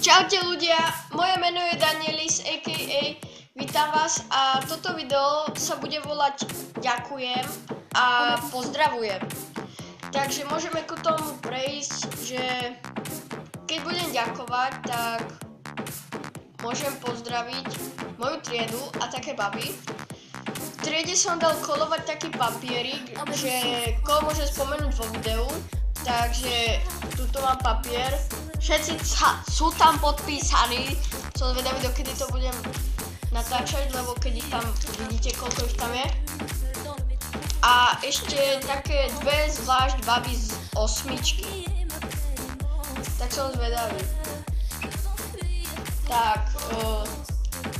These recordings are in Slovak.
Čaute ľudia, moje meno je Danielis a.k.a. Vítam vás a toto video sa bude volať Ďakujem a pozdravujem. Takže môžeme ku tomu prejsť, že keď budem ďakovať, tak môžem pozdraviť moju triedu a také baby. V triede som dal kolovať taký papierik, že koho môže spomenúť vo videu. Takže tuto mám papier. Všetci sú tam podpísaní. Som zvedavý, dokedy to budem natáčať, lebo keď ich tam vidíte, koľko ich tam je. A ešte také dve zvlášť baby z 8. Tak som zvedavý. Tak,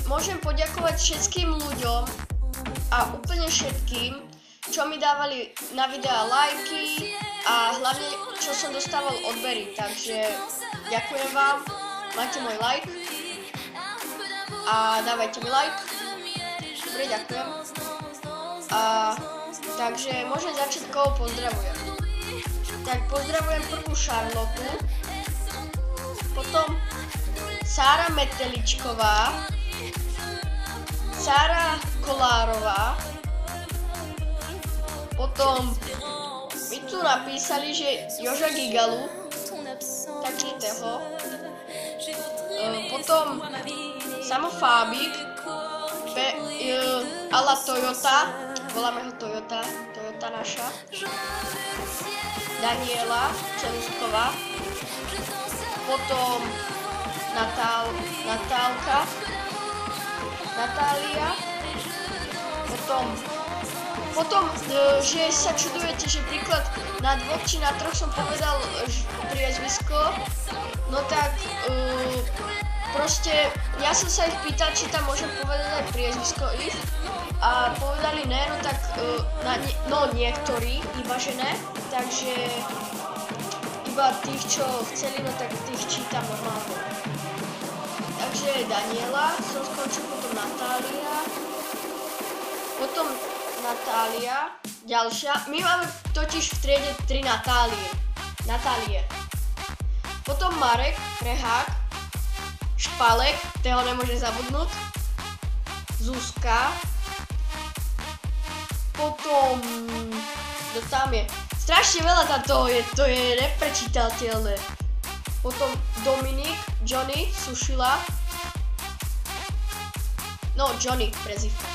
môžem poďakovať všetkým ľuďom a úplne všetkým, čo mi dávali na videa lajky a hlavne čo som dostával odbery, takže ďakujem vám, máte môj like a dávajte mi like. Dobre, ďakujem. Takže môžem začať, koho pozdravujem. Tak pozdravujem prvú Šarlotu, potom Sára Meteličková, Sára Kolárová, potom mi tu napísali, že Joža Gigalu, takýteho, potom Samo Fábik, Ala Toyota, voláme ho Toyota naša, Daniela Čelúsková, potom Natália, potom, že sa čudujete, že príklad na 2 či na 3 som povedal priezvisko, no tak proste ja som sa ich pýtal, či tam môžem povedať aj priezvisko ich a povedali ne, no tak niektorí, iba že ne, takže iba tých, čo chceli, no tak tých čítam normálne. Takže Daniela, som skončil, potom Natália, ďalšia. My máme totiž v triede 3 Natálie. Potom Marek, Rehák, Špalek, toho nemôže zabudnúť, Zuzka, potom, kto tam je? Strašne veľa tam toho je, to je neprečítateľné. Potom Dominik, Johnny, Sušila, no Johnny, prezivka.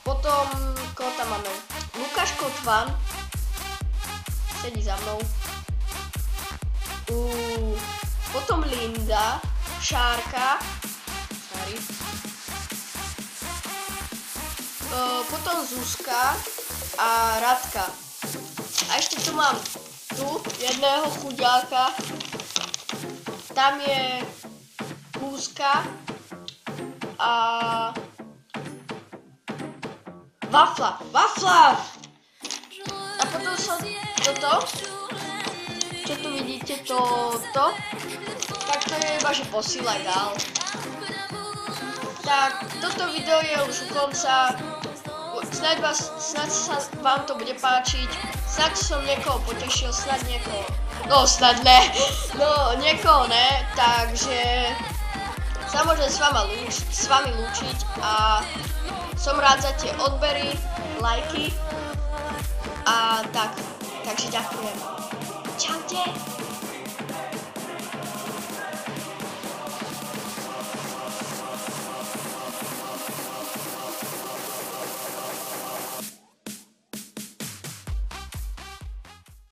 Potom, koho tam máme? Lukáš Kotvan, sedí za mnou. Potom Linda, Šárka, potom Zuzka a Radka. A ešte tu mám jedného chuďáka, tam je Kúska a Wafla! A potom som toto, čo tu vidíte, toto, tak to je iba, že posílaj dál. Tak, toto video je už u konca, snáď sa vám to bude páčiť, snáď som niekoho potešil, snáď niekoho, niekoho ne, takže sa môžem s vami lúčiť a som rád za tie odbery, lajky a tak, takže ďakujem. Čaute!